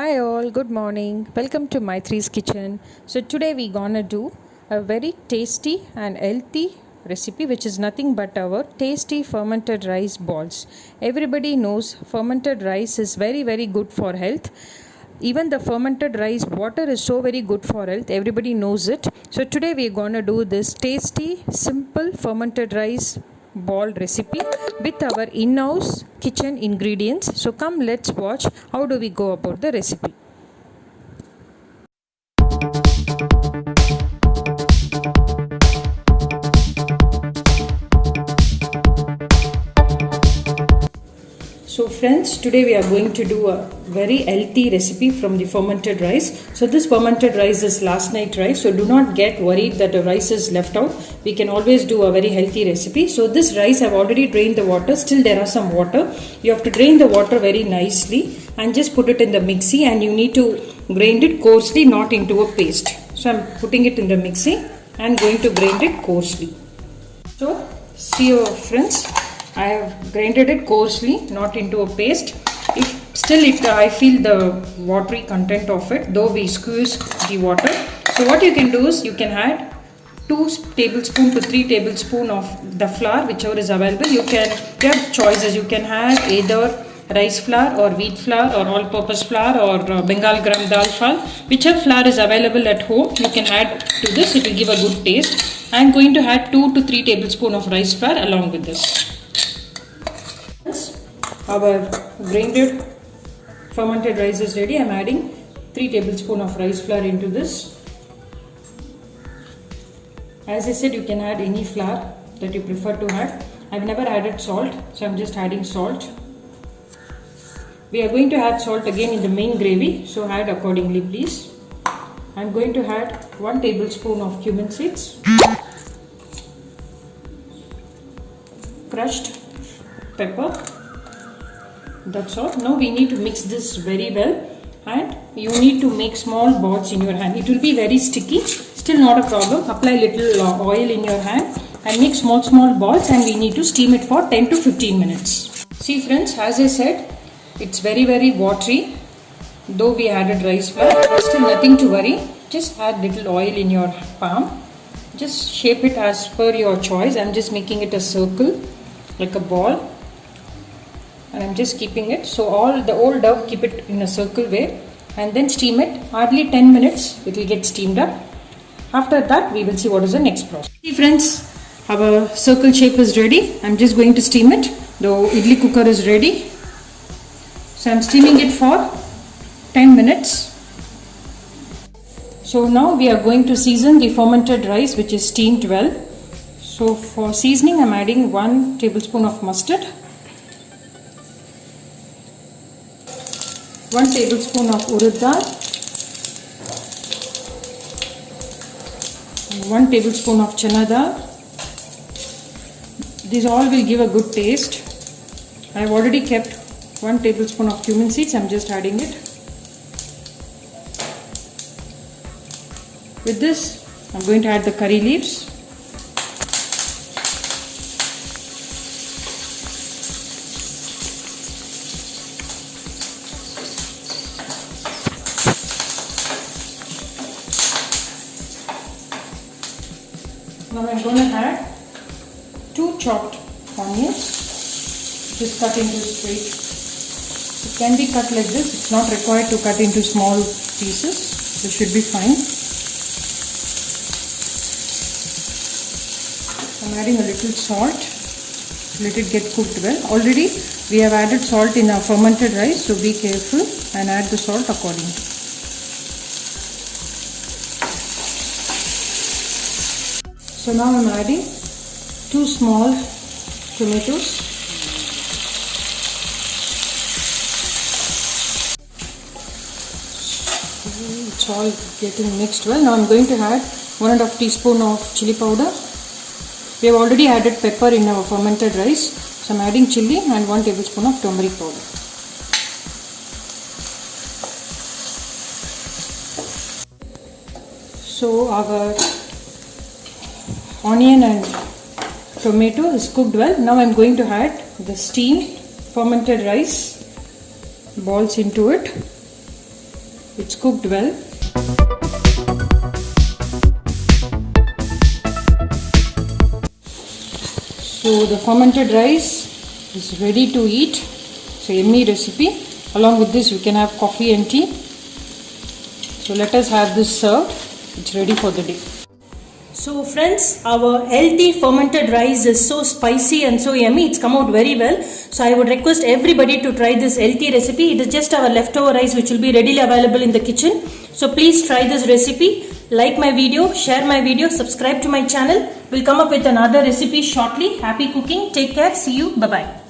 Hi all, good morning. Welcome to Maitri's Kitchen. So today we gonna do a very tasty and healthy recipe which is nothing but our tasty fermented rice balls. Everybody knows fermented rice is very good for health. Even the fermented rice water is so very good for health. Everybody knows it. So today we gonna do this tasty simple fermented rice ball recipe with our in-house kitchen ingredients. So come, let's watch how do we go about the recipe. So friends, today we are going to do a very healthy recipe from the fermented rice. So this fermented rice is last night rice, so do not get worried that the rice is left out. We can always do a very healthy recipe. So this rice I've already drained the water, still there are some water. You have to drain the water very nicely and just put it in the mixie, and you need to grind it coarsely, not into a paste. So I'm putting it in the mixie and going to grind it coarsely. So see you friends, I have grinded it coarsely, not into a paste. I feel the watery content of it, though we squeeze the water. So what you can do is you can add 2 tablespoons to 3 tablespoons of the flour, whichever is available. You have choices. You can add either rice flour or wheat flour or all-purpose flour or Bengal gram dal flour. Whichever flour is available at home, you can add to this. It will give a good taste. I am going to add 2 to 3 tablespoons of rice flour along with this. Our grinded fermented rice is ready. I am adding 3 tablespoons of rice flour into this. As I said, you can add any flour that you prefer to add. I have never added salt, so I am just adding salt. We are going to add salt again in the main gravy, so add accordingly please. I am going to add 1 tablespoon of cumin seeds, crushed pepper. That's all. Now we need to mix this very well, and you need to make small balls in your hand. It will be very sticky, still not a problem. Apply little oil in your hand and make small balls, and we need to steam it for 10 to 15 minutes. See friends, as I said, it's very watery. Though we added rice flour, still nothing to worry. Just add little oil in your palm. Just shape it as per your choice. I'm just making it a circle like a ball, and I'm just keeping it. So all the old dough, keep it in a circle way and then steam it. Hardly 10 minutes it will get steamed up. After that we will see what is the next process. See friends, our circle shape is ready. I'm just going to steam it. The idli cooker is ready. So I'm steaming it for 10 minutes. So now we are going to season the fermented rice which is steamed well. So for seasoning I'm adding 1 tablespoon of mustard, 1 tablespoon of urad dal, 1 tablespoon of chana dal. These all will give a good taste. I have already kept 1 tablespoon of cumin seeds. I am just adding it. With this, I am going to add the curry leaves. Now I am going to add 2 chopped onions, just cut into straight. It can be cut like this, it's not required to cut into small pieces, this should be fine. I am adding a little salt, let it get cooked well. Already we have added salt in our fermented rice, so be careful and add the salt accordingly. So now I am adding 2 small tomatoes. It's all getting mixed well. Now I am going to add 1.5 teaspoon of chili powder. We have already added pepper in our fermented rice. So I am adding chili and 1 tablespoon of turmeric powder. So our onion and tomato is cooked well. Now I am going to add the steamed fermented rice balls into it. It's cooked well. So the fermented rice is ready to eat. So yummy recipe. Along with this, you can have coffee and tea. So let us have this served. It's ready for the day. So friends, our healthy fermented rice is so spicy and so yummy. It's come out very well. So I would request everybody to try this healthy recipe. It is just our leftover rice which will be readily available in the kitchen. So please try this recipe. Like my video, share my video, subscribe to my channel. We'll come up with another recipe shortly. Happy cooking. Take care. See you. Bye-bye.